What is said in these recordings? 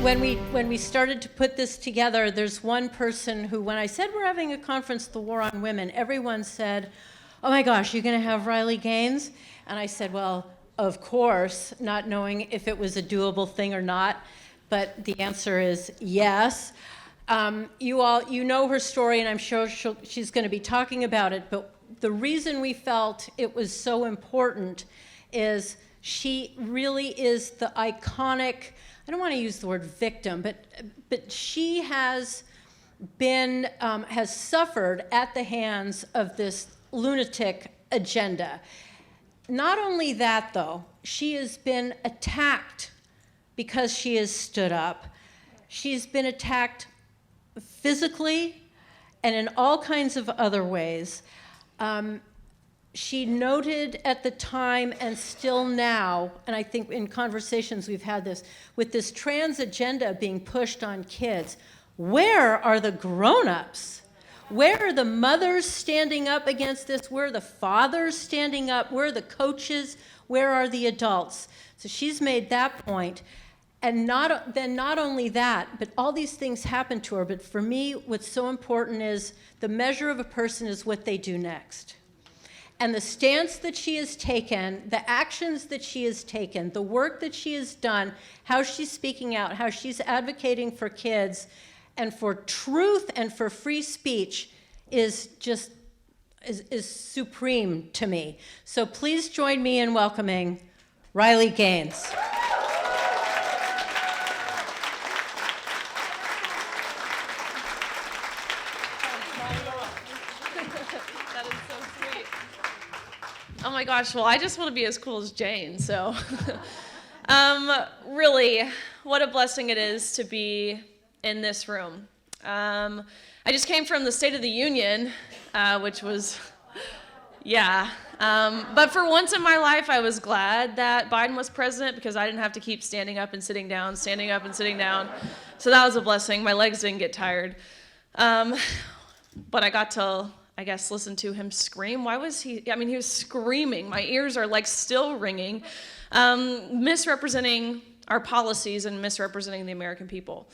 when we started to put this together, there's one person who, when I said we're having a conference, The War on Women, everyone said, "Oh my gosh, you're going to have Riley Gaines?" And I said, well, of course, not knowing if it was a doable thing or not, but the answer is yes. You know her story, and I'm sure she's going to be talking about it, but the reason we felt it was so important is she really is the iconic, I don't want to use the word victim, but she has been, has suffered at the hands of this lunatic agenda. Not only that, though, she has been attacked because she has stood up. She's been attacked physically and in all kinds of other ways. She noted at the time and still now, and I think in conversations we've had this, with this trans agenda being pushed on kids, where are the grown-ups? Where are the mothers standing up against this? Where are the fathers standing up? Where are the coaches? Where are the adults? So she's made that point. And not only that, but all these things happen to her. But for me, what's so important is the measure of a person is what they do next. And the stance that she has taken, the actions that she has taken, the work that she has done, how she's speaking out, how she's advocating for kids and for truth and for free speech is supreme to me. So please join me in welcoming Riley Gaines. Oh my gosh, well, I just want to be as cool as Jane, so. Really, what a blessing it is to be in this room. I just came from the State of the Union, which was, yeah. But for once in my life, I was glad that Biden was president because I didn't have to keep standing up and sitting down, standing up and sitting down. So that was a blessing. My legs didn't get tired. But I got to, I guess, listen to him scream. Why was he was screaming. My ears are like still ringing, misrepresenting our policies and misrepresenting the American people.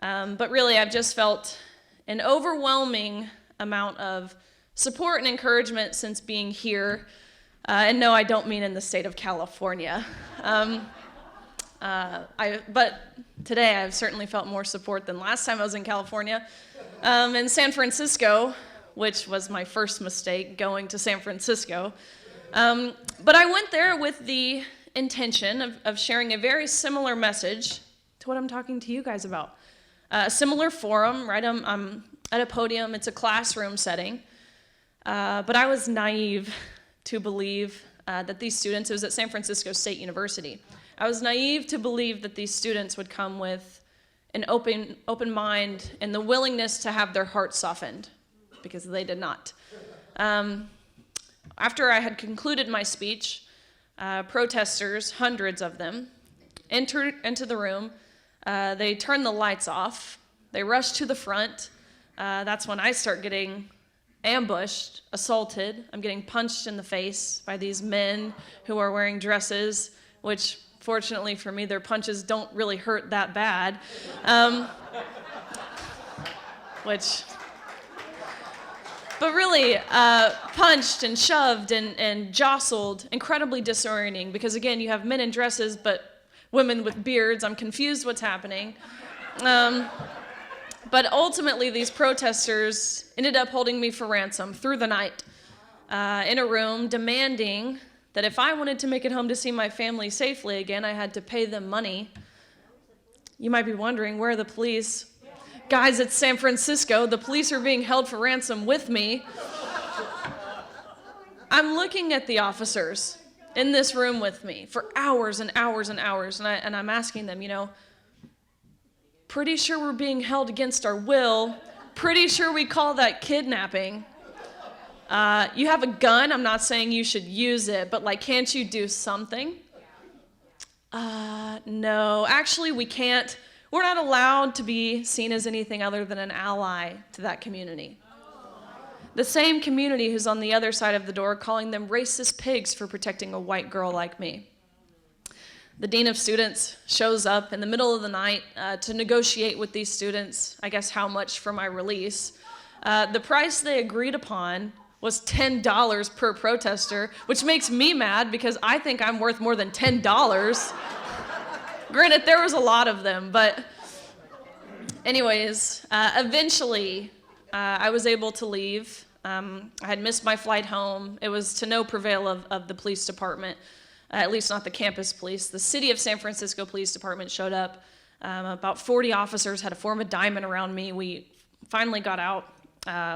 But really, I've just felt an overwhelming amount of support and encouragement since being here. And no, I don't mean in the state of California. But today I've certainly felt more support than last time I was in California. In San Francisco, which was my first mistake, going to San Francisco. But I went there with the intention of sharing a very similar message to what I'm talking to you guys about. A similar forum, right? I'm at a podium, it's a classroom setting. But I was naive to believe that these students, it was at San Francisco State University. I was naive to believe that these students would come with an open mind and the willingness to have their hearts softened, because they did not. After I had concluded my speech, protesters, hundreds of them, entered into the room. They turned the lights off. They rushed to the front. That's when I start getting ambushed, assaulted. I'm getting punched in the face by these men who are wearing dresses, which fortunately for me, their punches don't really hurt that bad. But really, punched and shoved and jostled, incredibly disorienting, because again, you have men in dresses, but women with beards. I'm confused what's happening. But ultimately, these protesters ended up holding me for ransom through the night in a room, demanding that if I wanted to make it home to see my family safely again, I had to pay them money. You might be wondering, where are the police? Guys, it's San Francisco. The police are being held for ransom with me. I'm looking at the officers in this room with me for hours and hours and hours, and I'm asking them, pretty sure we're being held against our will. Pretty sure we call that kidnapping. You have a gun. I'm not saying you should use it, but can't you do something? No, actually we can't. We're not allowed to be seen as anything other than an ally to that community. The same community who's on the other side of the door calling them racist pigs for protecting a white girl like me. The dean of students shows up in the middle of the night to negotiate with these students, I guess, how much for my release. The price they agreed upon was $10 per protester, which makes me mad because I think I'm worth more than $10. Granted, there was a lot of them, but anyways, eventually I was able to leave. I had missed my flight home. It was to no prevail of the police department, at least not the campus police. The city of San Francisco Police Department showed up. About 40 officers had to form a diamond around me. We finally got out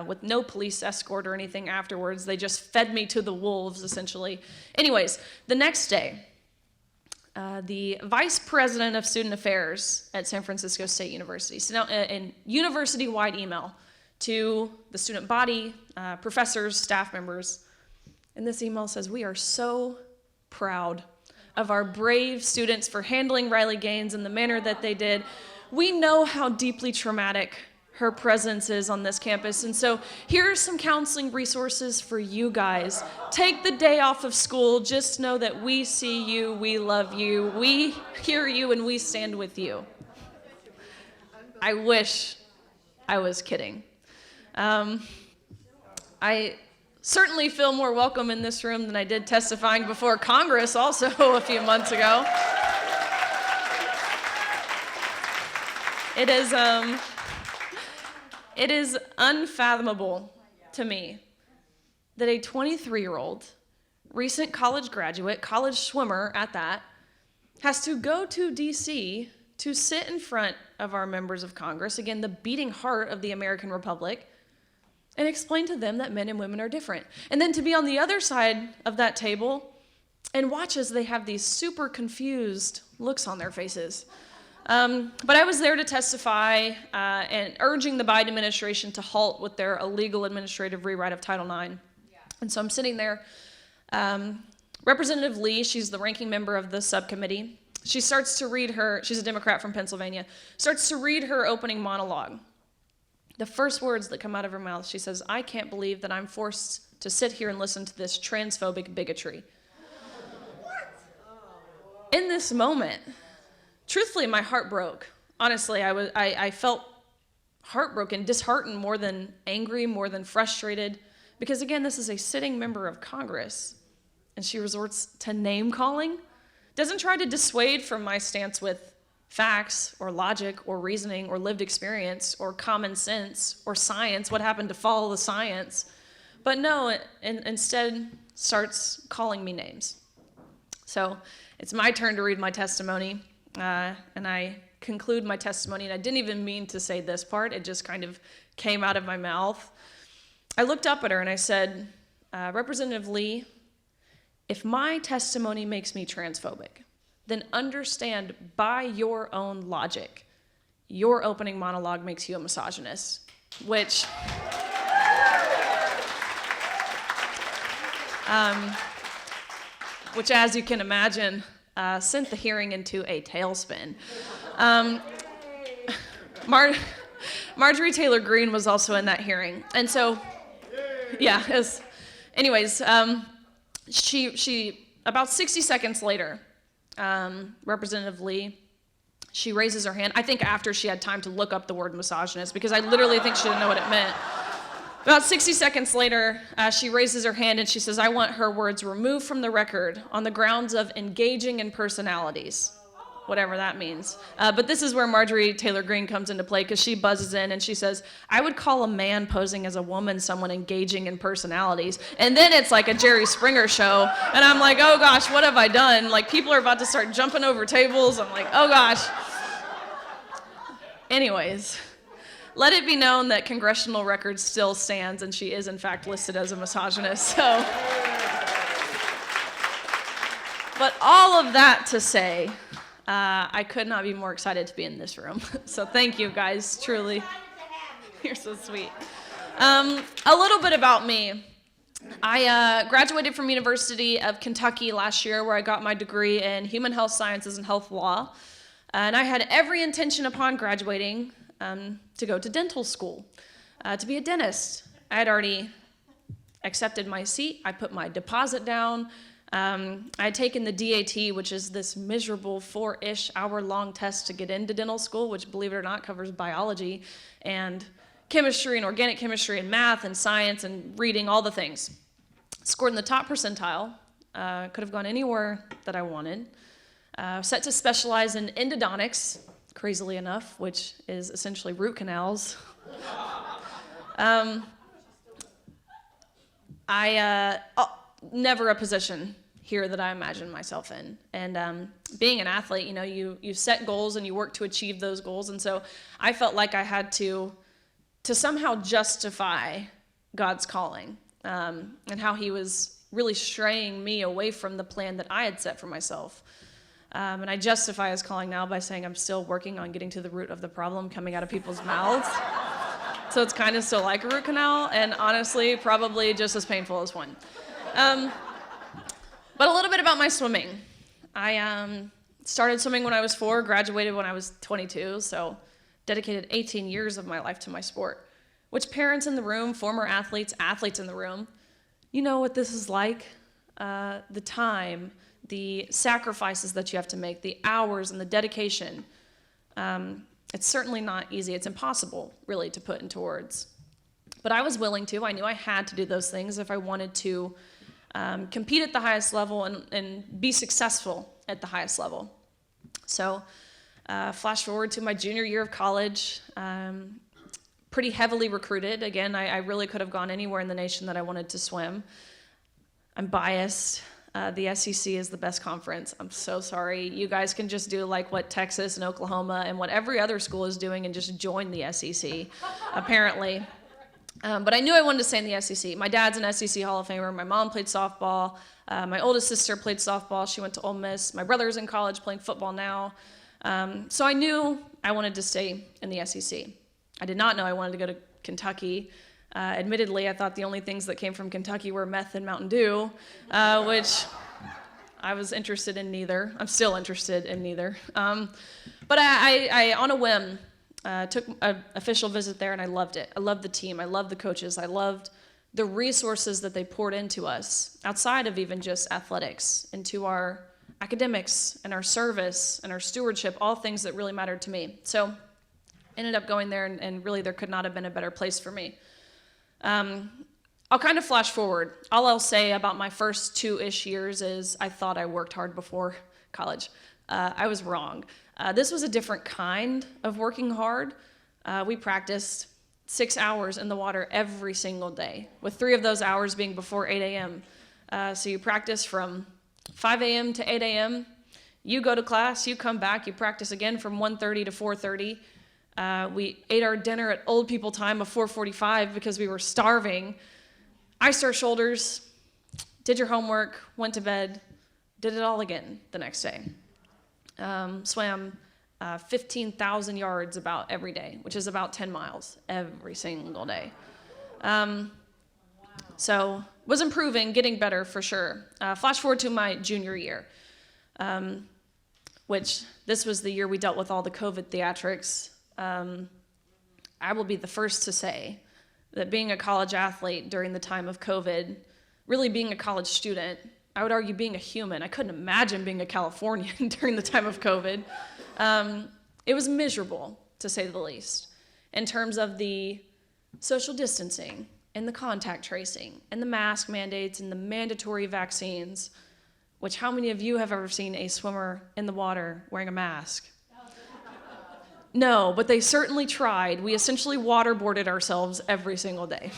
with no police escort or anything afterwards. They just fed me to the wolves, essentially. Anyways, the next day, the vice president of student affairs at San Francisco State University sent out a university-wide email to the student body, professors, staff members. And this email says, "We are so proud of our brave students for handling Riley Gaines in the manner that they did. We know how deeply traumatic her presence is on this campus, and so here are some counseling resources for you guys. Take the day off of school. Just know that we see you, we love you, we hear you, and we stand with you." I wish I was kidding. I certainly feel more welcome in this room than I did testifying before Congress also a few months ago. It is unfathomable to me that a 23-year-old, recent college graduate, college swimmer at that, has to go to D.C. to sit in front of our members of Congress, again, the beating heart of the American Republic, and explain to them that men and women are different. And then to be on the other side of that table and watch as they have these super confused looks on their faces. But I was there to testify and urging the Biden administration to halt with their illegal administrative rewrite of Title IX. Yeah. And so I'm sitting there. Representative Lee, she's the ranking member of the subcommittee. She starts to read she's a Democrat from Pennsylvania, starts to read her opening monologue. The first words that come out of her mouth, she says, "I can't believe that I'm forced to sit here and listen to this transphobic bigotry." In this moment, truthfully, my heart broke. Honestly, I felt heartbroken, disheartened more than angry, more than frustrated, because again, this is a sitting member of Congress, and she resorts to name calling, doesn't try to dissuade from my stance with facts or logic or reasoning or lived experience or common sense or science, what happened to follow the science, but no, instead starts calling me names. So it's my turn to read my testimony. And I conclude my testimony, and I didn't even mean to say this part. It just kind of came out of my mouth. I looked up at her and I said, "Representative Lee, if my testimony makes me transphobic, then understand by your own logic, your opening monologue makes you a misogynist," which as you can imagine, sent the hearing into a tailspin. Marjorie Taylor Greene was also in that hearing. And so, yeah, anyways, she about 60 seconds later, Representative Lee, she raises her hand, I think after she had time to look up the word misogynist, because I literally think she didn't know what it meant. About 60 seconds later, she raises her hand and she says, "I want her words removed from the record on the grounds of engaging in personalities," whatever that means. But this is where Marjorie Taylor Greene comes into play, because she buzzes in and she says, "I would call a man posing as a woman someone engaging in personalities." And then it's like a Jerry Springer show. And I'm like, oh gosh, what have I done? Like, people are about to start jumping over tables. I'm like, oh gosh. Anyways. Let it be known that congressional record still stands, and she is, in fact, listed as a misogynist. So, but all of that to say, I could not be more excited to be in this room. So thank you, guys, truly. You're so sweet. A little bit about me. I graduated from University of Kentucky last year, where I got my degree in human health sciences and health law. And I had every intention upon graduating to go to dental school, to be a dentist. I had already accepted my seat. I put my deposit down. I had taken the DAT, which is this miserable 4-ish hour-long test to get into dental school, which, believe it or not, covers biology and chemistry and organic chemistry and math and science and reading, all the things. Scored in the top percentile, could have gone anywhere that I wanted. Set to specialize in endodontics, crazily enough, which is essentially root canals. Never a position here that I imagine myself in. And being an athlete, you set goals and you work to achieve those goals. And so I felt like I had to somehow justify God's calling, and how he was really straying me away from the plan that I had set for myself. And I justify his calling now by saying I'm still working on getting to the root of the problem coming out of people's mouths. So it's kind of still like a root canal, and honestly, probably just as painful as one. But a little bit about my swimming. I started swimming when I was 4, graduated when I was 22, so dedicated 18 years of my life to my sport. Which parents in the room, former athletes in the room, you know what this is like. The time, the sacrifices that you have to make, the hours and the dedication. It's certainly not easy. It's impossible, really, to put into words. But I was willing to. I knew I had to do those things if I wanted to compete at the highest level and be successful at the highest level. So flash forward to my junior year of college, pretty heavily recruited. Again, I really could have gone anywhere in the nation that I wanted to swim. I'm biased. The SEC is the best conference. I'm so sorry. You guys can just do like what Texas and Oklahoma and what every other school is doing and just join the SEC, apparently. But I knew I wanted to stay in the SEC. My dad's an SEC Hall of Famer. My mom played softball. My oldest sister played softball. She went to Ole Miss. My brother's in college playing football now. So I knew I wanted to stay in the SEC. I did not know I wanted to go to Kentucky. Admittedly, I thought the only things that came from Kentucky were meth and Mountain Dew, which I was interested in neither. I'm still interested in neither. But I on a whim, took an official visit there, and I loved it. I loved the team. I loved the coaches. I loved the resources that they poured into us outside of even just athletics, into our academics and our service and our stewardship, all things that really mattered to me. So ended up going there, and really there could not have been a better place for me. I'll kind of flash forward. All I'll say about my first 2-ish years is I thought I worked hard before college. I was wrong. This was a different kind of working hard. We practiced 6 hours in the water every single day, with 3 of those hours being before 8 a.m. So you practice from 5 a.m. to 8 a.m. You go to class, you come back, you practice again from 1:30 to 4:30. We ate our dinner at old people time of 4:45 because we were starving. Iced our shoulders, did your homework, went to bed, did it all again the next day. Swam 15,000 yards about every day, which is about 10 miles every single day. So was improving, getting better for sure. Flash forward to my junior year, which this was the year we dealt with all the COVID theatrics. I will be the first to say that being a college athlete during the time of COVID, really being a college student, I would argue being a human. I couldn't imagine being a Californian during the time of COVID. It was miserable, to say the least, in terms of the social distancing and the contact tracing and the mask mandates and the mandatory vaccines, which how many of you have ever seen a swimmer in the water wearing a mask? No, but they certainly tried. We essentially waterboarded ourselves every single day.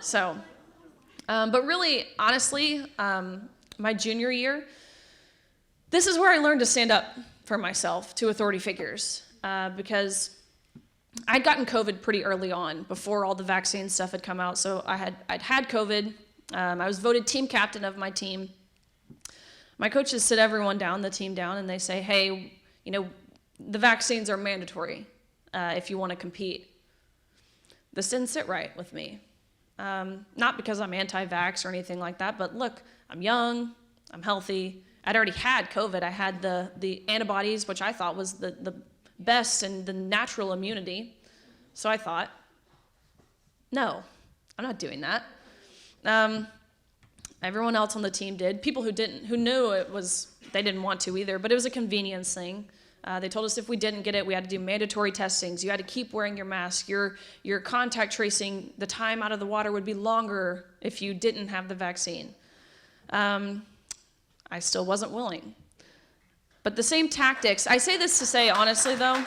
So, but really, honestly, my junior year, this is where I learned to stand up for myself to authority figures, because I'd gotten COVID pretty early on, before all the vaccine stuff had come out. So I'd had COVID. I was voted team captain of my team. My coaches sit everyone down, the team down, and they say, hey, the vaccines are mandatory if you want to compete. This didn't sit right with me. Not because I'm anti-vax or anything like that, but look, I'm young, I'm healthy. I'd already had COVID. I had the antibodies, which I thought was the best and the natural immunity. So I thought, no, I'm not doing that. Everyone else on the team did. People who knew they didn't want to either, but it was a convenience thing. They told us if we didn't get it, we had to do mandatory testings. You had to keep wearing your mask. Your contact tracing, the time out of the water would be longer if you didn't have the vaccine. I still wasn't willing. But the same tactics, I say this to say, honestly though,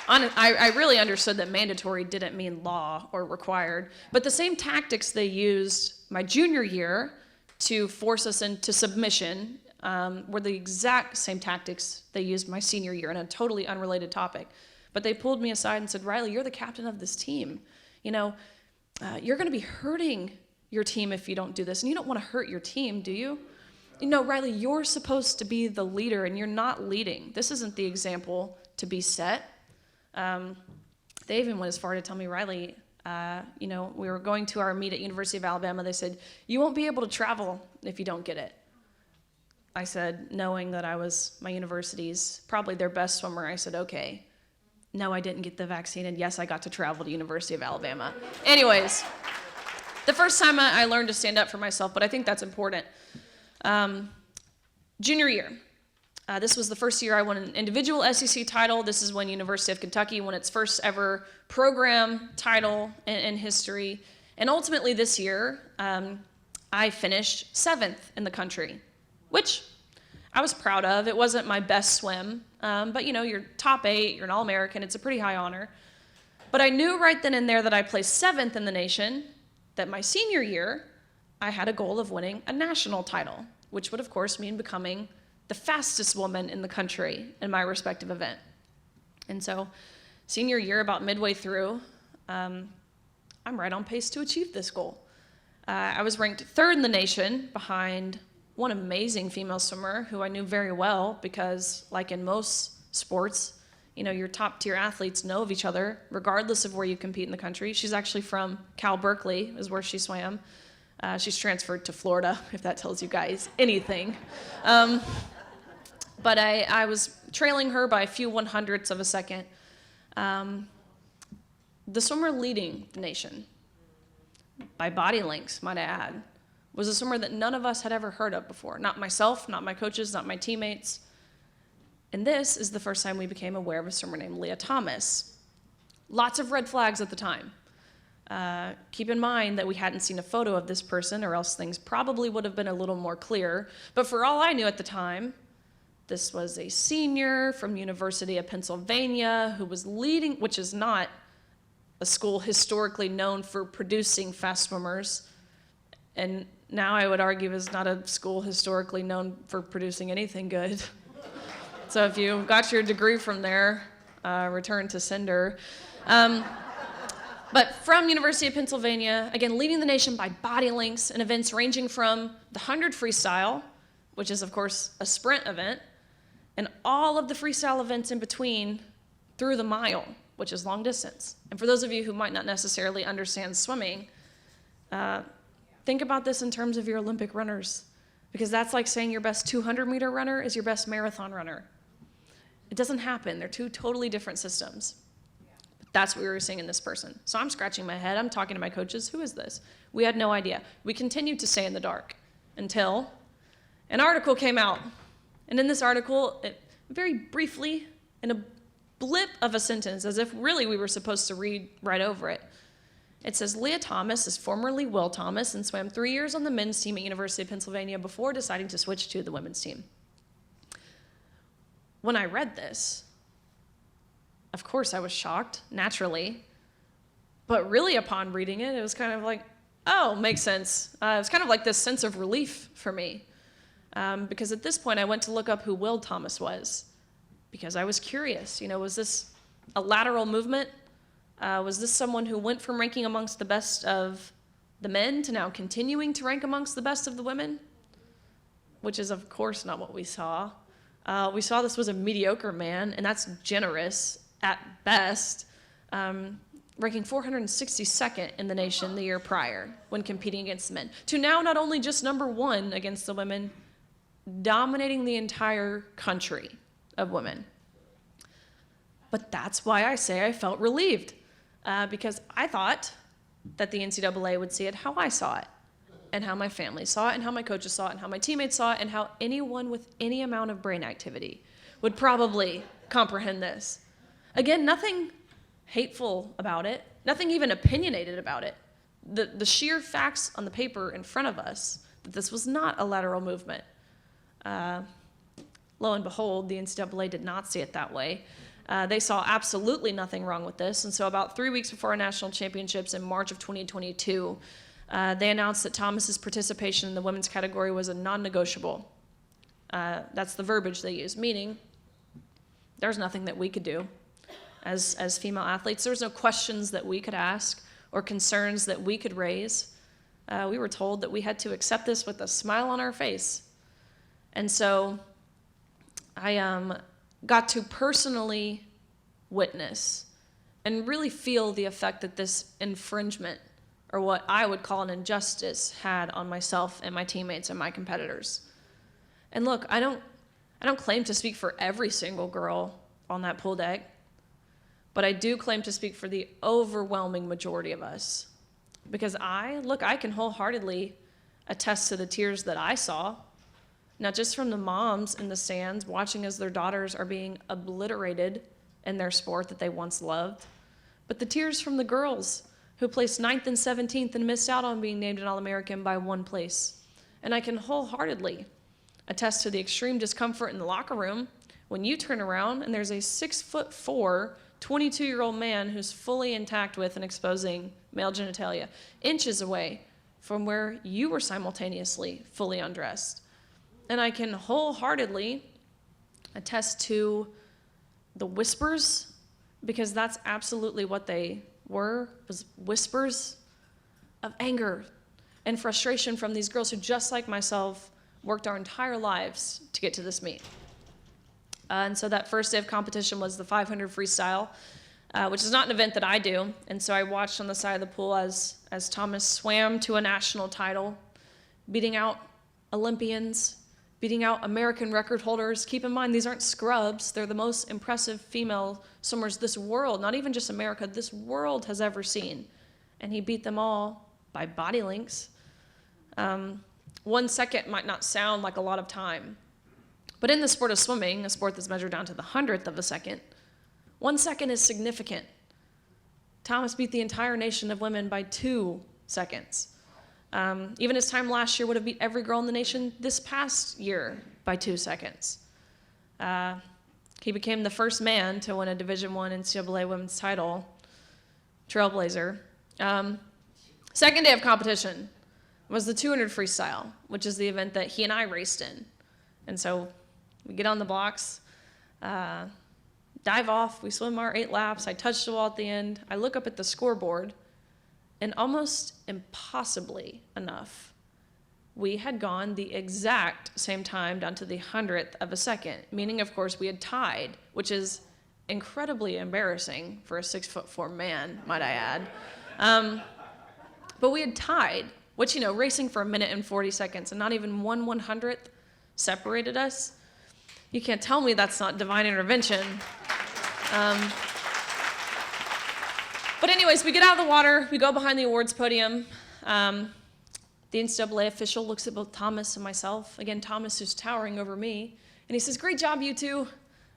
I really understood that mandatory didn't mean law or required, but the same tactics they used my junior year to force us into submission were the exact same tactics they used my senior year in a totally unrelated topic. But they pulled me aside and said, Riley, you're the captain of this team. You're going to be hurting your team if you don't do this, and you don't want to hurt your team, do you? Riley, you're supposed to be the leader, and you're not leading. This isn't the example to be set. They even went as far to tell me, Riley, we were going to our meet at University of Alabama. They said, you won't be able to travel if you don't get it. I said, knowing that I was my university's probably their best swimmer, I said, okay. No, I didn't get the vaccine, and yes, I got to travel to University of Alabama. Anyways, the first time I learned to stand up for myself, but I think that's important. Junior year. This was the first year I won an individual SEC title. This is when University of Kentucky won its first ever program title in history. And ultimately this year, I finished 7th in the country, which I was proud of. It wasn't my best swim, but you're top 8, you're an All-American, it's a pretty high honor. But I knew right then and there that I placed 7th in the nation, that my senior year, I had a goal of winning a national title, which would of course mean becoming the fastest woman in the country in my respective event. And so senior year, about midway through, I'm right on pace to achieve this goal. I was ranked 3rd in the nation behind one amazing female swimmer who I knew very well because, like in most sports, your top tier athletes know of each other regardless of where you compete in the country. She's actually from Cal Berkeley, is where she swam. She's transferred to Florida, if that tells you guys anything. But I was trailing her by a few 100ths of a second. The swimmer leading the nation, by body lengths, might I add, was a swimmer that none of us had ever heard of before. Not myself, not my coaches, not my teammates. And this is the first time we became aware of a swimmer named Lia Thomas. Lots of red flags at the time. Keep in mind that we hadn't seen a photo of this person, or else things probably would have been a little more clear. But for all I knew at the time, this was a senior from University of Pennsylvania who was leading, which is not a school historically known for producing fast swimmers. And now I would argue is not a school historically known for producing anything good. So if you got your degree from there, return to sender. But from University of Pennsylvania, again, leading the nation by body lengths in events ranging from the 100 freestyle, which is, of course, a sprint event, and all of the freestyle events in between through the mile, which is long distance. And for those of you who might not necessarily understand swimming, think about this in terms of your Olympic runners, because that's like saying your best 200-meter runner is your best marathon runner. It doesn't happen. They're two totally different systems. But that's what we were seeing in this person. So I'm scratching my head. I'm talking to my coaches. Who is this? We had no idea. We continued to stay in the dark until an article came out. And in this article, very briefly, in a blip of a sentence, as if really we were supposed to read right over it, it says, Lia Thomas is formerly Will Thomas and swam 3 years on the men's team at University of Pennsylvania before deciding to switch to the women's team. When I read this, of course I was shocked, naturally. But really upon reading it, it was kind of like, oh, makes sense. It was kind of like this sense of relief for me. Because at this point I went to look up who Will Thomas was. Because I was curious, was this a lateral movement? Was this someone who went from ranking amongst the best of the men to now continuing to rank amongst the best of the women? Which is, of course, not what we saw. We saw this was a mediocre man, and that's generous at best, ranking 462nd in the nation the year prior when competing against the men, to now not only just number 1 against the women, dominating the entire country of women. But that's why I say I felt relieved, because I thought that the NCAA would see it how I saw it. and how my family saw it, and how my coaches saw it, and how my teammates saw it, and how anyone with any amount of brain activity would probably comprehend this. Again, nothing hateful about it, nothing even opinionated about it. The sheer facts on the paper in front of us that this was not a lateral movement. Lo and behold, the NCAA did not see it that way. They saw absolutely nothing wrong with this, and so about 3 weeks before our national championships in March of 2022, they announced that Thomas's participation in the women's category was a non-negotiable. That's the verbiage they use, meaning there's nothing that we could do as female athletes. There was no questions that we could ask or concerns that we could raise. We were told that we had to accept this with a smile on our face. And so I got to personally witness and really feel the effect that this infringement, or what I would call an injustice, had on myself and my teammates and my competitors. And look, I don't claim to speak for every single girl on that pool deck, but I do claim to speak for the overwhelming majority of us. Because I can wholeheartedly attest to the tears that I saw, not just from the moms in the stands watching as their daughters are being obliterated in their sport that they once loved, but the tears from the girls who placed 9th and 17th and missed out on being named an All-American by 1 place. And I can wholeheartedly attest to the extreme discomfort in the locker room when you turn around and there's a 6'4", 22-year-old man who's fully intact with and exposing male genitalia, inches away from where you were simultaneously fully undressed. And I can wholeheartedly attest to the whispers, because that's absolutely what they were, was whispers of anger and frustration from these girls who, just like myself, worked our entire lives to get to this meet. And so that first day of competition was the 500 freestyle, which is not an event that I do. And so I watched on the side of the pool as Thomas swam to a national title, beating out Olympians, beating out American record holders. Keep in mind, these aren't scrubs. They're the most impressive female swimmers this world, not even just America, this world has ever seen. And he beat them all by body links. 1 second might not sound like a lot of time, but in the sport of swimming, a sport that's measured down to the 100th of a second, 1 second is significant. Thomas beat the entire nation of women by 2 seconds. Even his time last year would have beat every girl in the nation this past year by 2 seconds. He became the first man to win a Division I NCAA women's title, trailblazer. Second day of competition was the 200 freestyle, which is the event that he and I raced in. And so we get on the blocks, dive off, we swim our 8 laps, I touch the wall at the end, I look up at the scoreboard, and almost impossibly enough, we had gone the exact same time down to the 100th of a second, meaning, of course, we had tied, which is incredibly embarrassing for a 6'4" man, might I add. But we had tied, which, racing for 1 minute and 40 seconds and not even 1/100th separated us. You can't tell me that's not divine intervention. But anyways, we get out of the water, we go behind the awards podium. The NCAA official looks at both Thomas and myself. Again, Thomas is towering over me. And he says, "Great job, you two,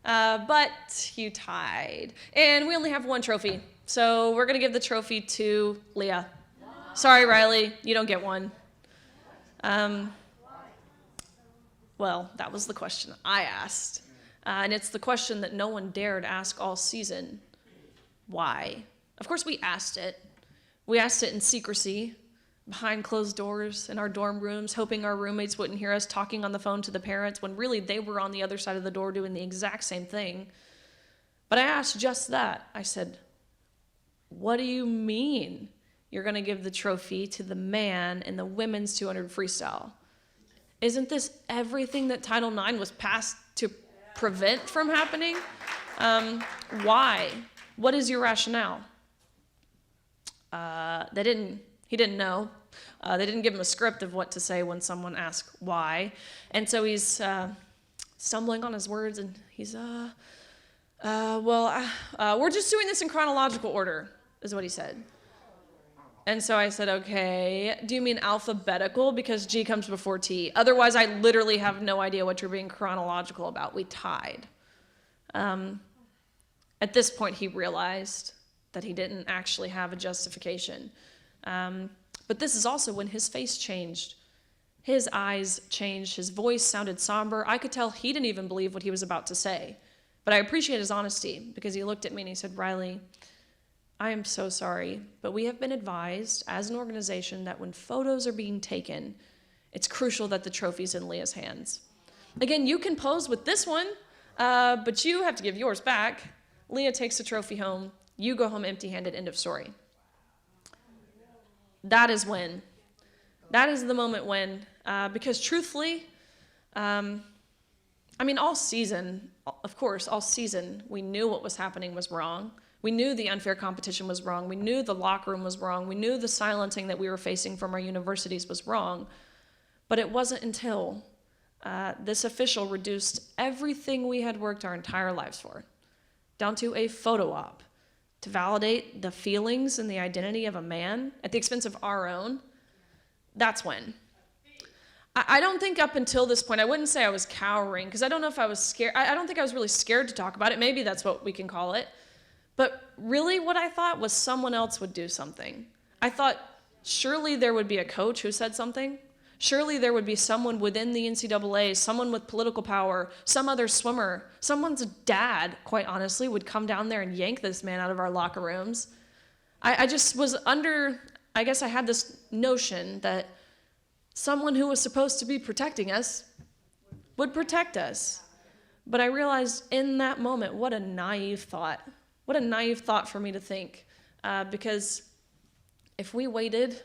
but you tied. And we only have 1 trophy. So we're going to give the trophy to Lia. Sorry, Riley, you don't get one." Well, that was the question I asked. And it's the question that no one dared ask all season. Why? Of course, we asked it. We asked it in secrecy, behind closed doors, in our dorm rooms, hoping our roommates wouldn't hear us talking on the phone to the parents, when really they were on the other side of the door doing the exact same thing. But I asked just that. I said, "What do you mean you're going to give the trophy to the man in the women's 200 freestyle? Isn't this everything that Title IX was passed to prevent from happening? Why? What is your rationale?" He didn't know. They didn't give him a script of what to say when someone asked why. And so he's stumbling on his words, and he's, we're just doing this in chronological order, is what he said. And so I said, okay, do you mean alphabetical? Because G comes before T. Otherwise, I literally have no idea what you're being chronological about. We tied. At this point, he realized that he didn't actually have a justification. But this is also when his face changed. His eyes changed. His voice sounded somber. I could tell he didn't even believe what he was about to say. But I appreciate his honesty because he looked at me and he said, Riley, I am so sorry, but we have been advised as an organization that when photos are being taken, it's crucial that the trophy's in Leah's hands. Again, you can pose with this one, but you have to give yours back. Lia takes the trophy home. You go home empty-handed, end of story. That is when. That is the moment when, because truthfully, all season, of course, all season, we knew what was happening was wrong. We knew the unfair competition was wrong. We knew the locker room was wrong. We knew the silencing that we were facing from our universities was wrong. But it wasn't until this official reduced everything we had worked our entire lives for, down to a photo op, to validate the feelings and the identity of a man at the expense of our own. That's when. I don't think up until this point, I wouldn't say I was cowering, because I don't know if I was scared. I don't think I was really scared to talk about it. Maybe that's what we can call it. But really what I thought was someone else would do something. I thought surely there would be a coach who said something. Surely there would be someone within the NCAA, someone with political power, some other swimmer, someone's dad, quite honestly, would come down there and yank this man out of our locker rooms. I just was I guess I had this notion that someone who was supposed to be protecting us would protect us. But I realized in that moment, what a naive thought. What a naive thought for me to think. Because if we waited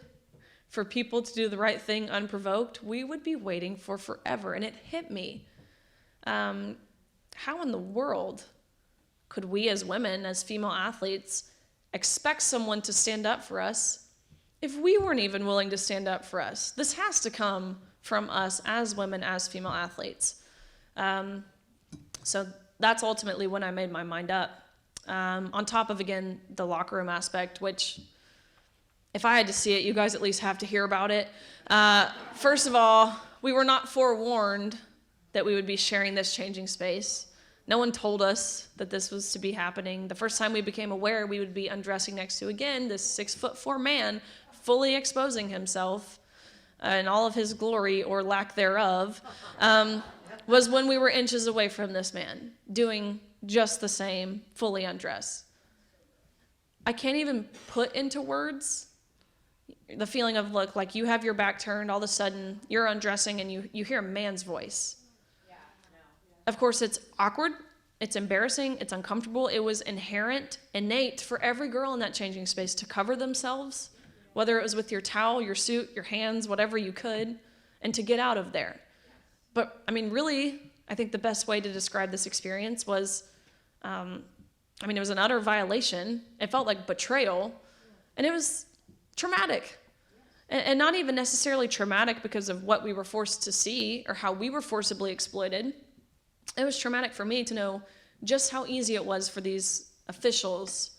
for people to do the right thing unprovoked, we would be waiting for forever. And it hit me. How in the world could we as women, as female athletes, expect someone to stand up for us if we weren't even willing to stand up for us? This has to come from us as women, as female athletes. So that's ultimately when I made my mind up. On top of, again, the locker room aspect, which if I had to see it, you guys at least have to hear about it. First of all, we were not forewarned that we would be sharing this changing space. No one told us that this was to be happening. The first time we became aware we would be undressing next to, again, this 6'4" man fully exposing himself in all of his glory or lack thereof, was when we were inches away from this man doing just the same, fully undressed. I can't even put into words the feeling of, look, like you have your back turned, all of a sudden you're undressing and you hear a man's voice. Of course, it's awkward, it's embarrassing, it's uncomfortable. It was innate for every girl in that changing space to cover themselves, whether it was with your towel, your suit, your hands, whatever you could, and to get out of there. But, really, I think the best way to describe this experience was, it was an utter violation. It felt like betrayal, and it was traumatic. And not even necessarily traumatic because of what we were forced to see or how we were forcibly exploited. It was traumatic for me to know just how easy it was for these officials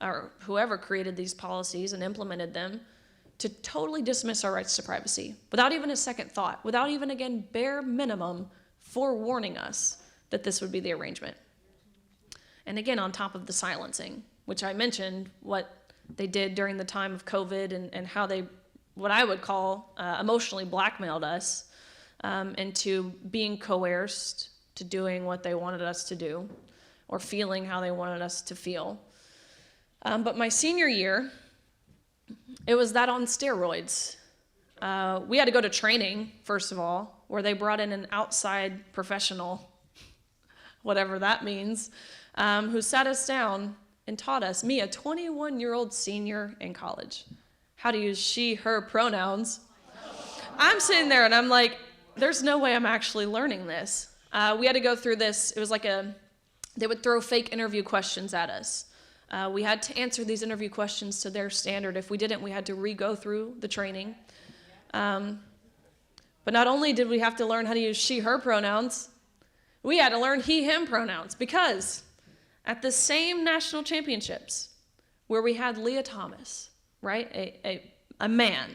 or whoever created these policies and implemented them to totally dismiss our rights to privacy without even a second thought, without even, again, bare minimum forewarning us that this would be the arrangement. And again, on top of the silencing, which I mentioned what they did during the time of COVID and how they, what I would call, emotionally blackmailed us into being coerced to doing what they wanted us to do or feeling how they wanted us to feel. But my senior year, it was that on steroids. We had to go to training, first of all, where they brought in an outside professional, whatever that means, who sat us down and taught us, me, a 21-year-old senior in college, how to use she, her pronouns. I'm sitting there and I'm like, there's no way I'm actually learning this. We had to go through this. It was like they would throw fake interview questions at us. We had to answer these interview questions to their standard. If we didn't, we had to re-go through the training. But not only did we have to learn how to use she, her pronouns, we had to learn he, him pronouns, because at the same national championships where we had Lia Thomas, right, a a man,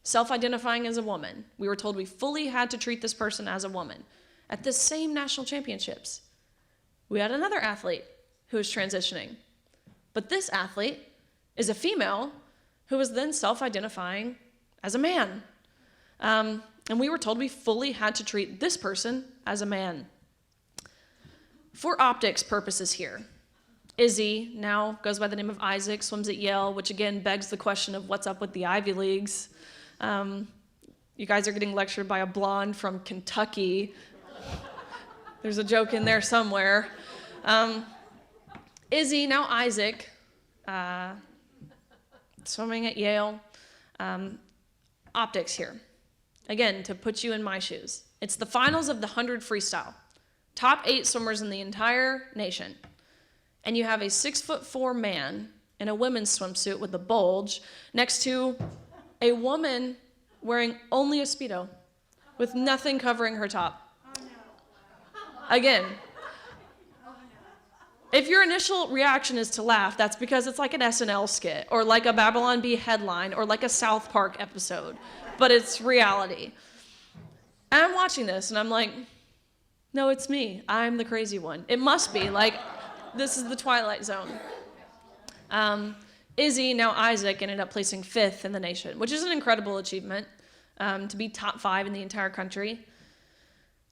self-identifying as a woman. We were told we fully had to treat this person as a woman. At the same national championships, we had another athlete who was transitioning. But this athlete is a female who was then self-identifying as a man. And we were told we fully had to treat this person as a man. For optics purposes here, Izzy now goes by the name of Isaac, swims at Yale, which again begs the question of what's up with the Ivy Leagues. You guys are getting lectured by a blonde from Kentucky. There's a joke in there somewhere. Izzy, now Isaac, swimming at Yale. Optics here. Again, to put you in my shoes. It's the finals of the 100 freestyle. Top 8 swimmers in the entire nation. And you have a 6'4" man in a women's swimsuit with a bulge next to a woman wearing only a Speedo with nothing covering her top. Again, if your initial reaction is to laugh, that's because it's like an SNL skit or like a Babylon Bee headline or like a South Park episode, but it's reality. And I'm watching this and I'm like, no, it's me. I'm the crazy one. It must be. Like, this is the Twilight Zone. Izzy, now Isaac, ended up placing 5th in the nation, which is an incredible achievement, to be top 5 in the entire country.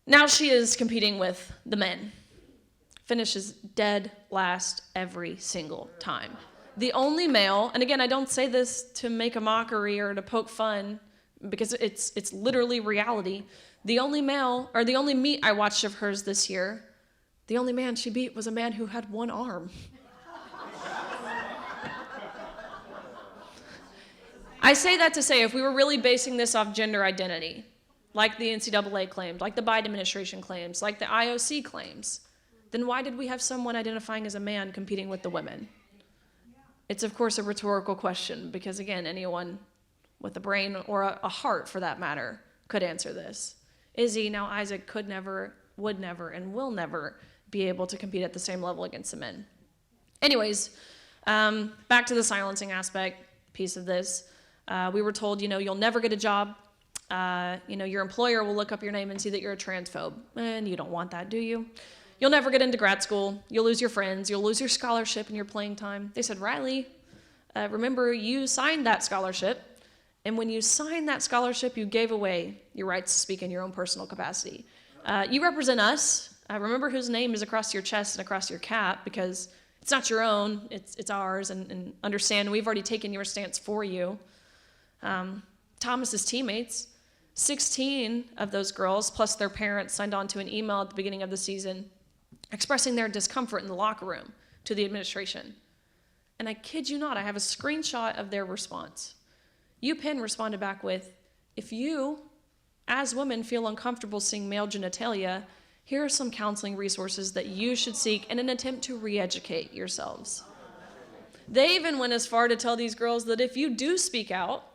Now she is competing with the men. Finishes dead last every single time. The only male, and again, I don't say this to make a mockery or to poke fun, because it's literally reality. The only male, or the only meet I watched of hers this year, the only man she beat was a man who had one arm. I say that to say, if we were really basing this off gender identity, like the NCAA claimed, like the Biden administration claims, like the IOC claims, then why did we have someone identifying as a man competing with the women? It's, of course, a rhetorical question, because, again, anyone with a brain or a heart, for that matter, could answer this. Izzy, now Isaac, could never, would never, and will never be able to compete at the same level against the men. Anyways, back to the silencing aspect piece of this. We were told, you'll never get a job. Your employer will look up your name and see that you're a transphobe. And you don't want that, do you? You'll never get into grad school. You'll lose your friends. You'll lose your scholarship and your playing time. They said, Riley, remember you signed that scholarship. And when you signed that scholarship, you gave away your rights to speak in your own personal capacity. You represent us. Remember whose name is across your chest and across your cap, because it's not your own, it's ours, and understand we've already taken your stance for you. Thomas's teammates, 16 of those girls, plus their parents, signed on to an email at the beginning of the season expressing their discomfort in the locker room to the administration. And I kid you not, I have a screenshot of their response. UPenn responded back with, if you, as women, feel uncomfortable seeing male genitalia, here are some counseling resources that you should seek in an attempt to re-educate yourselves. They even went as far to tell these girls that if you do speak out,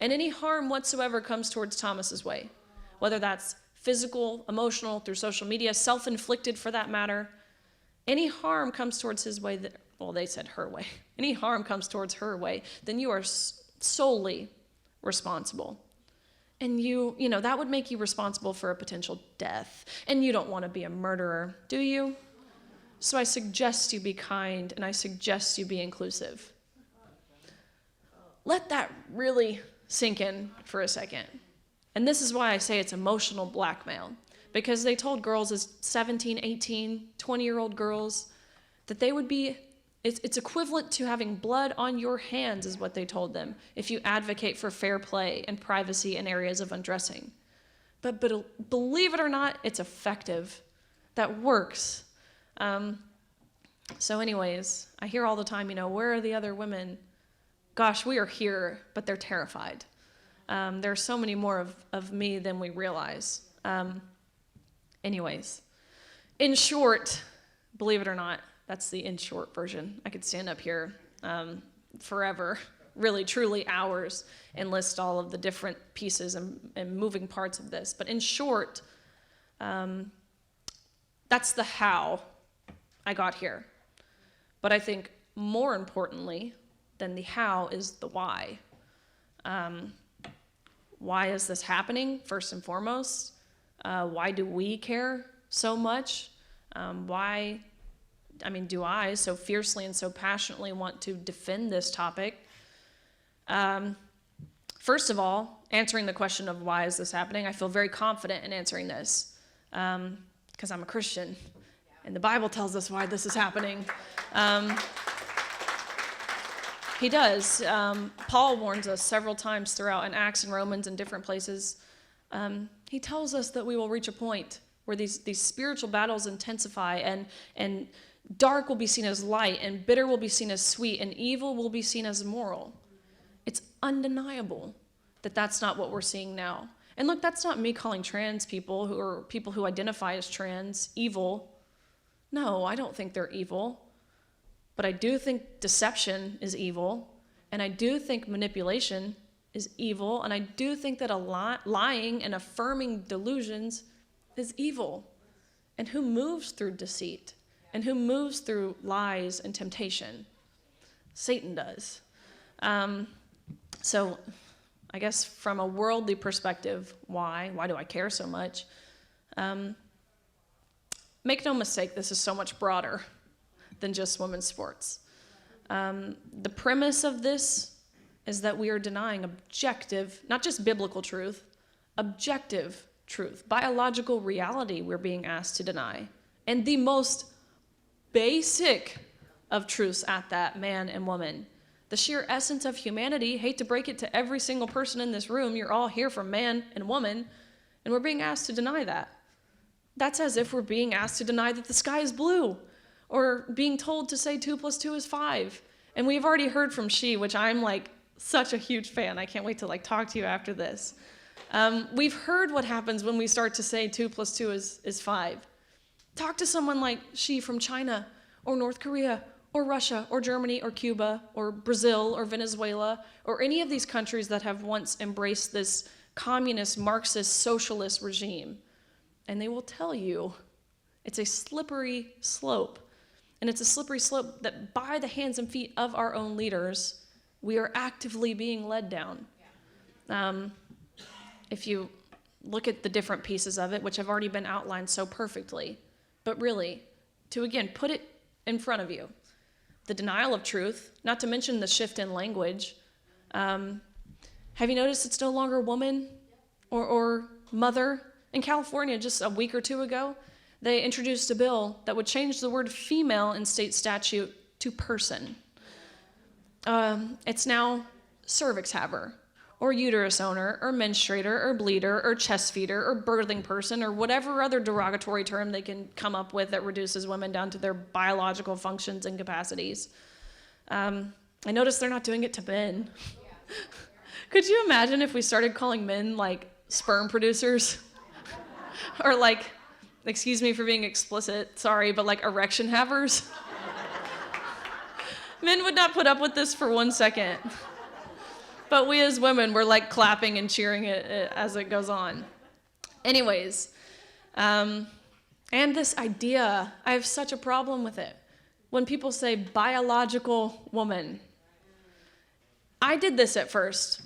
and any harm whatsoever comes towards Thomas's way, whether that's physical, emotional, through social media, self-inflicted for that matter, any harm comes towards his way, they said her way, any harm comes towards her way, then you are solely responsible. And that would make you responsible for a potential death. And you don't want to be a murderer, do you? So I suggest you be kind, and I suggest you be inclusive. Let that really sink in for a second. And this is why I say it's emotional blackmail. Because they told girls as 17, 18, 20-year-old girls that they would be, it's equivalent to having blood on your hands is what they told them if you advocate for fair play and privacy in areas of undressing. But believe it or not, it's effective. That works. So anyways, I hear all the time, where are the other women? Gosh, we are here, but they're terrified. There are so many more of me than we realize. Anyways, in short, believe it or not, that's the in short version. I could stand up here forever, really, truly hours, and list all of the different pieces and moving parts of this. But in short, that's the how I got here. But I think more importantly than the how is the why. Why is this happening, first and foremost? Why do we care so much? Do I so fiercely and so passionately want to defend this topic? First of all, answering the question of why is this happening, I feel very confident in answering this because I'm a Christian, and the Bible tells us why this is happening. He does. Paul warns us several times throughout in Acts and Romans and different places. He tells us that we will reach a point where these spiritual battles intensify, and dark will be seen as light, and bitter will be seen as sweet, and evil will be seen as moral. It's undeniable that that's not what we're seeing now. And look, that's not me calling trans people who identify as trans evil. No, I don't think they're evil. But I do think deception is evil, and I do think manipulation is evil, and I do think that lying and affirming delusions is evil. And who moves through deceit? And who moves through lies and temptation? Satan does. So I guess from a worldly perspective, why do I care so much? Make no mistake, this is so much broader than just women's sports. The premise of this is that we are denying objective, not just biblical truth, objective truth, biological reality we're being asked to deny. And the most basic of truths at that, man and woman. The sheer essence of humanity, hate to break it to every single person in this room, you're all here from man and woman, and we're being asked to deny that. That's as if we're being asked to deny that the sky is blue, or being told to say 2 + 2 is 5. And we've already heard from She, which I'm such a huge fan. I can't wait to talk to you after this. We've heard what happens when we start to say 2 + 2 is 5. Talk to someone like She from China, or North Korea, or Russia, or Germany, or Cuba, or Brazil, or Venezuela, or any of these countries that have once embraced this communist, Marxist, socialist regime. And they will tell you it's a slippery slope. And it's a slippery slope that by the hands and feet of our own leaders, we are actively being led down. If you look at the different pieces of it, which have already been outlined so perfectly, but really, to again put it in front of you, the denial of truth, not to mention the shift in language. Have you noticed it's no longer woman or mother? In California, just a week or two ago, they introduced a bill that would change the word female in state statute to person. It's now cervix haver, or uterus owner, or menstruator, or bleeder, or chest feeder, or birthing person, or whatever other derogatory term they can come up with that reduces women down to their biological functions and capacities. I noticed they're not doing it to men. Could you imagine if we started calling men sperm producers? Or excuse me for being explicit, sorry, but erection havers? Men would not put up with this for 1 second. But we as women, we're clapping and cheering it as it goes on. Anyways, and this idea, I have such a problem with it. When people say biological woman, I did this at first.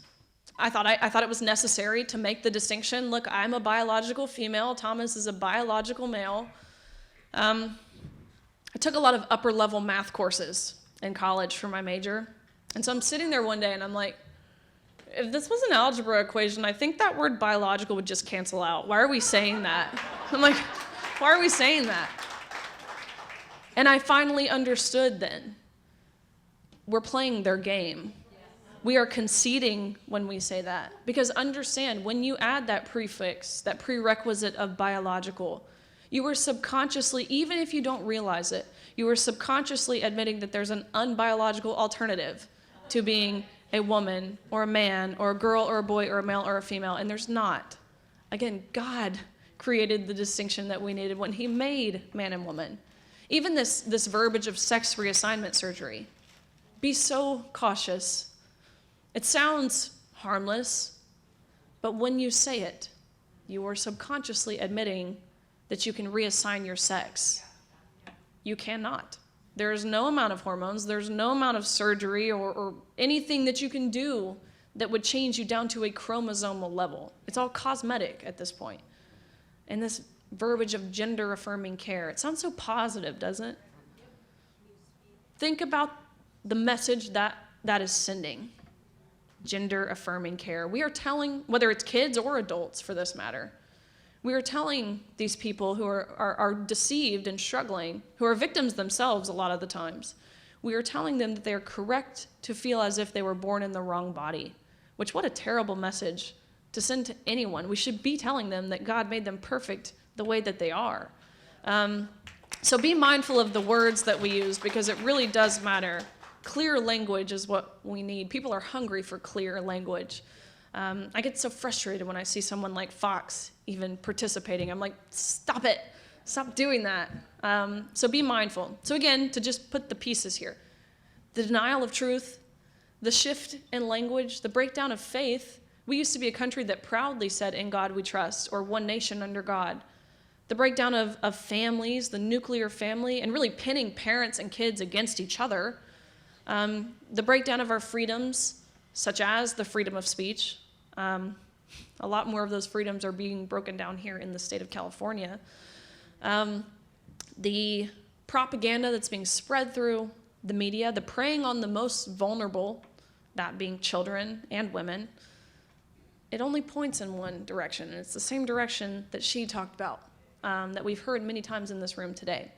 I thought it was necessary to make the distinction. Look, I'm a biological female. Thomas is a biological male. I took a lot of upper level math courses in college for my major. And so I'm sitting there one day and I'm like, if this was an algebra equation, I think that word biological would just cancel out. Why are we saying that? I'm like, why are we saying that? And I finally understood then. We're playing their game. We are conceding when we say that. Because understand, when you add that prefix, that prerequisite of biological, you are subconsciously, even if you don't realize it, you are subconsciously admitting that there's an unbiological alternative to being a woman or a man or a girl or a boy or a male or a female, and there's not. Again, God created the distinction that we needed when he made man and woman. Even this verbiage of sex reassignment surgery. Be so cautious. It sounds harmless, but when you say it, you are subconsciously admitting that you can reassign your sex. You cannot. There is no amount of hormones, there's no amount of surgery or anything that you can do that would change you down to a chromosomal level. It's all cosmetic at this point. And this verbiage of gender-affirming care, it sounds so positive, doesn't it? Think about the message that is sending. Gender-affirming care. We are telling, whether it's kids or adults for this matter, we are telling these people who are deceived and struggling, who are victims themselves a lot of the times, we are telling them that they are correct to feel as if they were born in the wrong body, which what a terrible message to send to anyone. We should be telling them that God made them perfect the way that they are. So be mindful of the words that we use because it really does matter. Clear language is what we need. People are hungry for clear language. I get so frustrated when I see someone like Fox even participating. I'm like, stop it. Stop doing that. So be mindful. So again, to just put the pieces here. The denial of truth, the shift in language, the breakdown of faith. We used to be a country that proudly said, "In God we trust," or "one nation under God." The breakdown of families, the nuclear family, and really pinning parents and kids against each other. The breakdown of our freedoms, such as the freedom of speech. A lot more of those freedoms are being broken down here in the state of California. The propaganda that's being spread through the media, the preying on the most vulnerable, that being children and women, it only points in one direction, and it's the same direction that she talked about, that we've heard many times in this room today.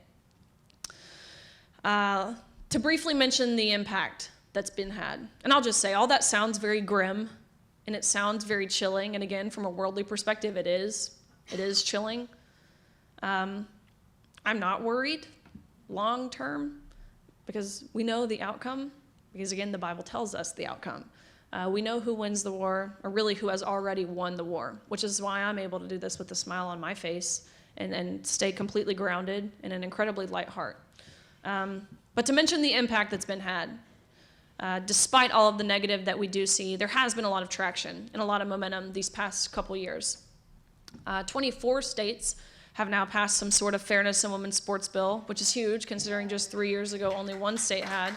To briefly mention the impact that's been had, and I'll just say, all that sounds very grim, and it sounds very chilling, and again, from a worldly perspective, it is chilling. I'm not worried long term, because we know the outcome, because again, the Bible tells us the outcome. We know who wins the war, or really who has already won the war, which is why I'm able to do this with a smile on my face and stay completely grounded in an incredibly light heart. But to mention the impact that's been had, despite all of the negative that we do see, there has been a lot of traction and a lot of momentum these past couple years. 24 states have now passed some sort of fairness in women's sports bill, which is huge considering just 3 years ago only one state had.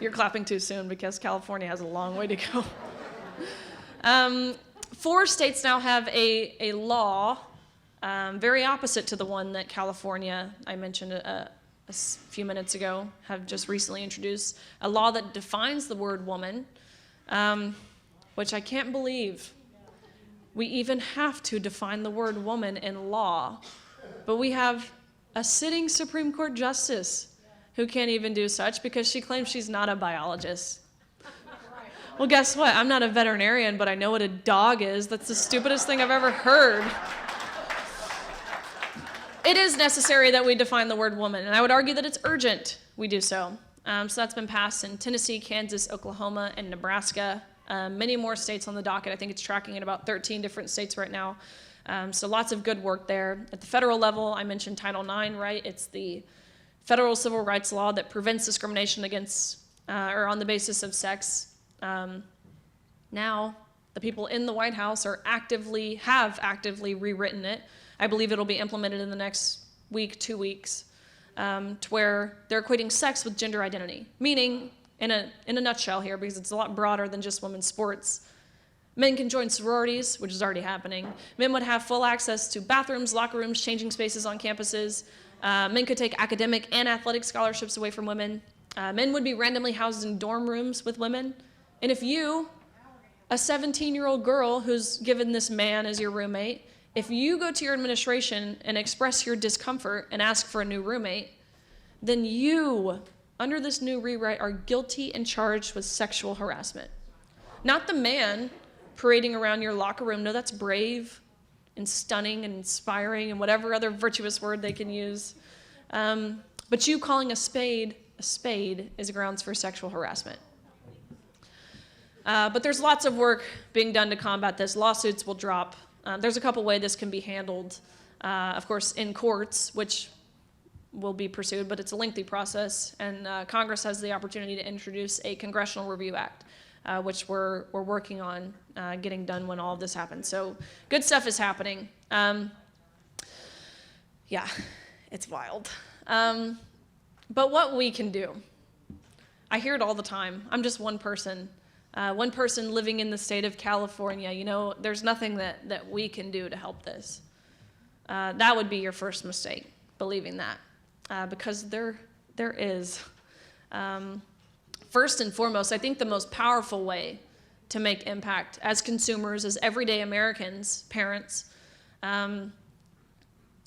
You're clapping too soon because California has a long way to go. 4 states now have a law very opposite to the one that California, I mentioned a few minutes ago, have just recently introduced, a law that defines the word woman, which I can't believe we even have to define the word woman in law. But we have a sitting Supreme Court justice who can't even do such because she claims she's not a biologist. Well, guess what? I'm not a veterinarian, but I know what a dog is. That's the stupidest thing I've ever heard. It is necessary that we define the word woman, and I would argue that it's urgent we do so. So that's been passed in Tennessee, Kansas, Oklahoma, and Nebraska. Many more states on the docket. I think it's tracking in about 13 different states right now. So lots of good work there. At the federal level, I mentioned Title IX, right? It's the federal civil rights law that prevents discrimination against or on the basis of sex. Now, the people in the White House have actively rewritten it. I believe it'll be implemented in the next week, 2 weeks, to where they're equating sex with gender identity. Meaning, in a nutshell here, because it's a lot broader than just women's sports, men can join sororities, which is already happening. Men would have full access to bathrooms, locker rooms, changing spaces on campuses. Men could take academic and athletic scholarships away from women. Men would be randomly housed in dorm rooms with women. And if you, a 17-year-old girl who's given this man as your roommate, if you go to your administration and express your discomfort and ask for a new roommate, then you, under this new rewrite, are guilty and charged with sexual harassment. Not the man parading around your locker room. No, that's brave and stunning and inspiring and whatever other virtuous word they can use. But you calling a spade is grounds for sexual harassment. But there's lots of work being done to combat this. Lawsuits will drop. There's a couple ways this can be handled. Of course, in courts, which will be pursued, but it's a lengthy process. And Congress has the opportunity to introduce a Congressional Review Act, which we're working on getting done when all of this happens. So good stuff is happening. Yeah, it's wild. But what we can do, I hear it all the time. I'm just one person living in the state of California. You know, there's nothing that we can do to help this. That would be your first mistake, believing that, because there is. First and foremost, I think the most powerful way to make impact as consumers, as everyday Americans, parents,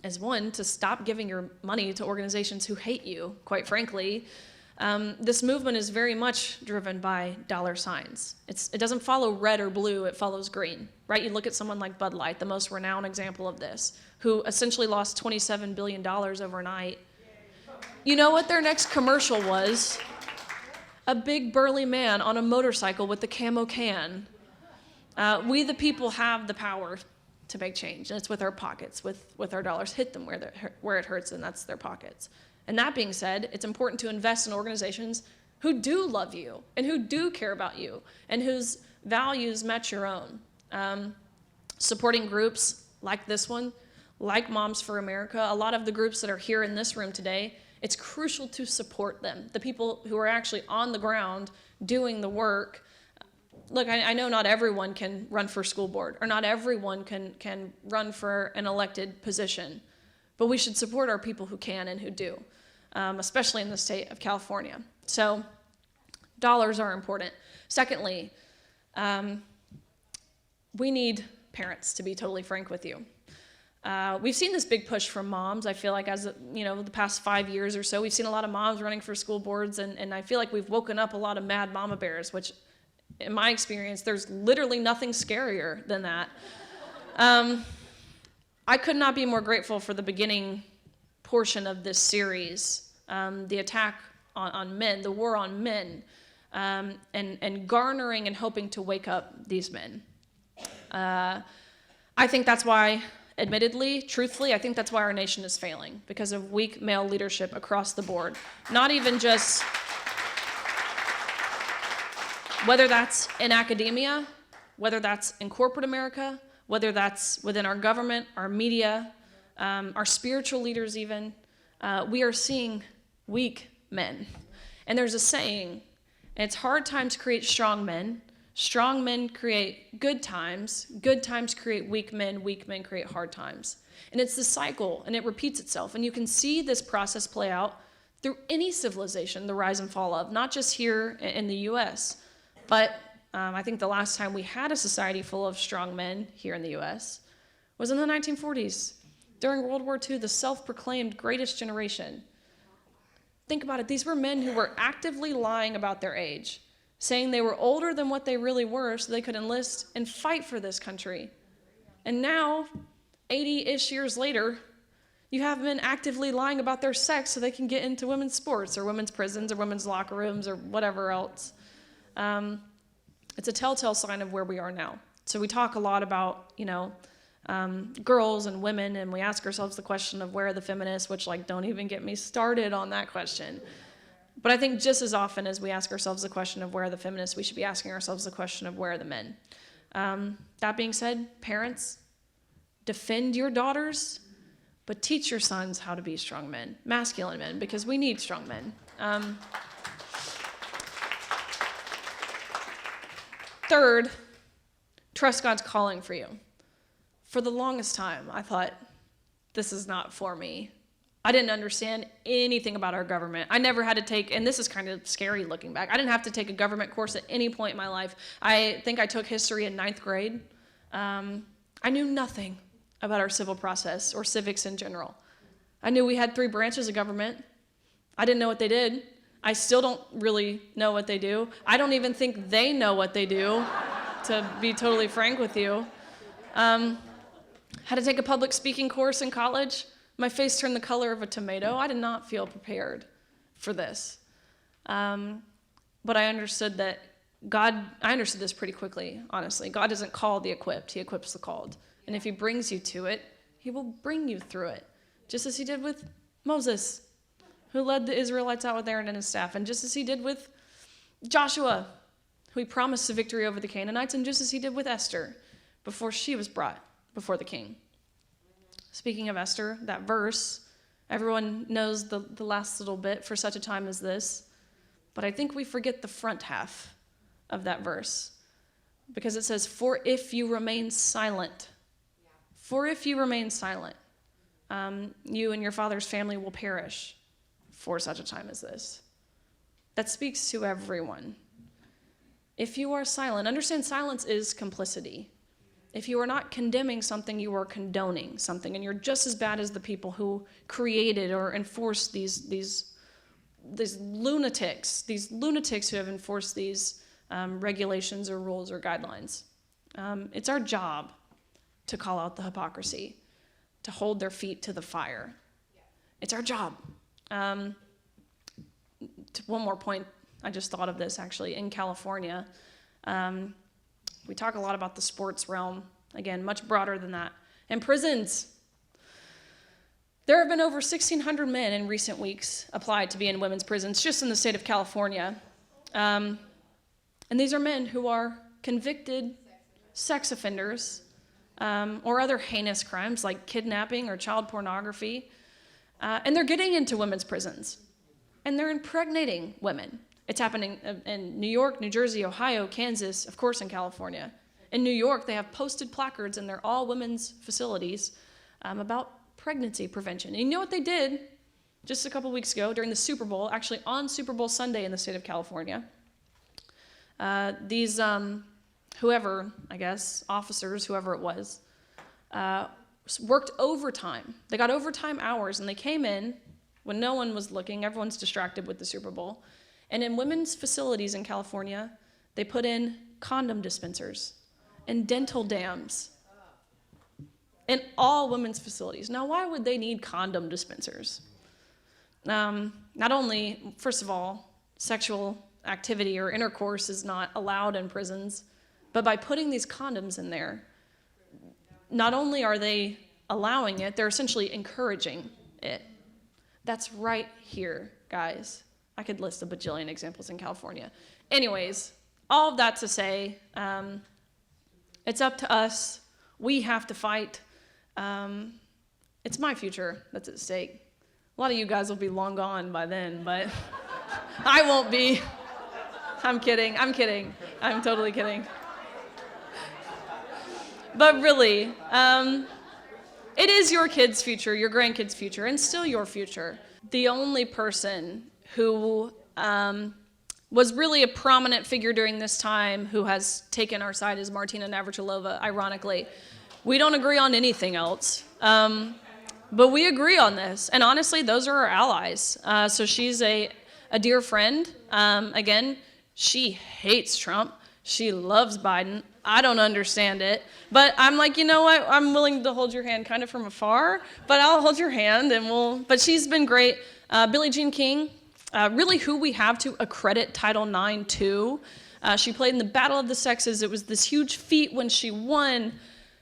is one, to stop giving your money to organizations who hate you, quite frankly. This movement is very much driven by dollar signs. It doesn't follow red or blue, it follows green, right? You look at someone like Bud Light, the most renowned example of this, who essentially lost $27 billion overnight. You know what their next commercial was? A big burly man on a motorcycle with the camo can. We the people have the power to make change, and it's with our pockets, with our dollars. Hit them where it hurts, and that's their pockets. And that being said, it's important to invest in organizations who do love you and who do care about you and whose values match your own. Supporting groups like this one, like Moms for America, a lot of the groups that are here in this room today, it's crucial to support them, the people who are actually on the ground doing the work. Look, I know not everyone can run for school board, or not everyone can run for an elected position, but we should support our people who can and who do, especially in the state of California. So dollars are important. Secondly, we need parents, to be totally frank with you. We've seen this big push from moms. I feel like as you know, the past 5 years or so, we've seen a lot of moms running for school boards, and I feel like we've woken up a lot of mad mama bears, which in my experience, there's literally nothing scarier than that. I could not be more grateful for the beginning portion of this series, the attack on men, the war on men, and garnering and hoping to wake up these men. I think that's why, admittedly, truthfully, I think that's why our nation is failing, because of weak male leadership across the board. Not even just, whether that's in academia, whether that's in corporate America, whether that's within our government, our media, our spiritual leaders even, we are seeing weak men. And there's a saying, and it's hard times create strong men create good times create weak men create hard times. And it's this cycle, and it repeats itself. And you can see this process play out through any civilization, the rise and fall of, not just here in the US, but I think the last time we had a society full of strong men here in the US was in the 1940s, during World War II, the self-proclaimed greatest generation. Think about it, these were men who were actively lying about their age, saying they were older than what they really were so they could enlist and fight for this country. And now, 80-ish years later, you have men actively lying about their sex so they can get into women's sports or women's prisons or women's locker rooms or whatever else. It's a telltale sign of where we are now. So we talk a lot about, girls and women, and we ask ourselves the question of where are the feminists, which, don't even get me started on that question. But I think just as often as we ask ourselves the question of where are the feminists, we should be asking ourselves the question of where are the men. That being said, parents, defend your daughters, but teach your sons how to be strong men, masculine men, because we need strong men. Third, trust God's calling for you. For the longest time, I thought, this is not for me. I didn't understand anything about our government. I never had to take, and this is kind of scary looking back, I didn't have to take a government course at any point in my life. I think I took history in 9th grade. I knew nothing about our civil process or civics in general. I knew we had 3 branches of government. I didn't know what they did. I still don't really know what they do. I don't even think they know what they do, to be totally frank with you. Had to take a public speaking course in college. My face turned the color of a tomato. I did not feel prepared for this. But I understood that I understood this pretty quickly, honestly. God doesn't call the equipped, he equips the called. And if he brings you to it, he will bring you through it. Just as he did with Moses, who led the Israelites out with Aaron and his staff. And just as he did with Joshua, who he promised the victory over the Canaanites. And just as he did with Esther, before she was brought before the king. Speaking of Esther, that verse, everyone knows the last little bit, for such a time as this. But I think we forget the front half of that verse, because it says, for if you remain silent, for if you remain silent, you and your father's family will perish for such a time as this. That speaks to everyone. If you are silent, understand silence is complicity. If you are not condemning something, you are condoning something, and you're just as bad as the people who created or enforced these lunatics who have enforced these regulations or rules or guidelines. It's our job to call out the hypocrisy, to hold their feet to the fire. It's our job. One more point, I just thought of this actually. In California, we talk a lot about the sports realm, again, much broader than that. And prisons. There have been over 1,600 men in recent weeks applied to be in women's prisons just in the state of California. And these are men who are convicted sex offenders or other heinous crimes like kidnapping or child pornography. And they're getting into women's prisons. And they're impregnating women. It's happening in New York, New Jersey, Ohio, Kansas, of course in California. In New York, they have posted placards in their all women's facilities about pregnancy prevention. And you know what they did just a couple weeks ago during the Super Bowl, actually on Super Bowl Sunday in the state of California? These, whoever, I guess, officers, whoever it was, worked overtime. They got overtime hours, and they came in when no one was looking. Everyone's distracted with the Super Bowl. And in women's facilities in California, they put in condom dispensers and dental dams in all women's facilities. Now, why would they need condom dispensers? Not only, first of all, sexual activity or intercourse is not allowed in prisons, but by putting these condoms in there, not only are they allowing it, they're essentially encouraging it. That's right here, guys. I could list a bajillion examples in California. Anyways, all of that to say, it's up to us. We have to fight. It's my future that's at stake. A lot of you guys will be long gone by then, but I won't be. I'm kidding. I'm totally kidding. But really, it is your kids' future, your grandkids' future, and still your future. The only person who was really a prominent figure during this time who has taken our side is Martina Navratilova, ironically. We don't agree on anything else, but we agree on this. And honestly, those are our allies. So she's a dear friend. Again, she hates Trump. She loves Biden. I don't understand it. But I'm like, you know what? I'm willing to hold your hand kind of from afar, but I'll hold your hand and but she's been great. Billie Jean King, really who we have to accredit Title IX to. She played in the Battle of the Sexes. It was this huge feat when she won.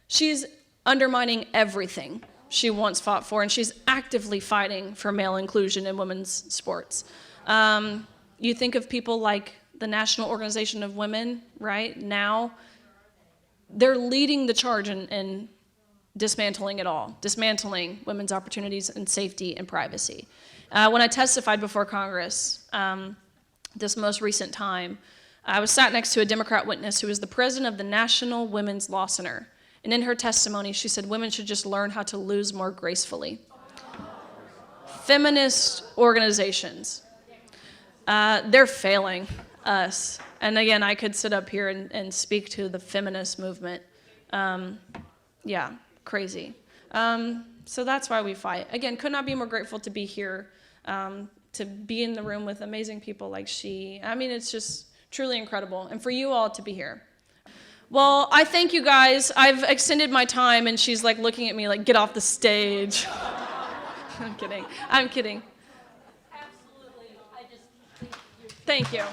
She's undermining everything she once fought for, and she's actively fighting for male inclusion in women's sports. You think of people like the National Organization of Women, right? Now, they're leading the charge in dismantling it all, dismantling women's opportunities and safety and privacy. When I testified before Congress this most recent time, I was sat next to a Democrat witness who was the president of the National Women's Law Center. And in her testimony, she said women should just learn how to lose more gracefully. Feminist organizations, they're failing us. And again, I could sit up here and speak to the feminist movement. Yeah, crazy. So that's why we fight. Again, could not be more grateful to be here, to be in the room with amazing people like she. I mean, it's just truly incredible. And for you all to be here. Well, I thank you guys. I've extended my time, and she's like looking at me like, get off the stage. I'm kidding. Absolutely. Thank you.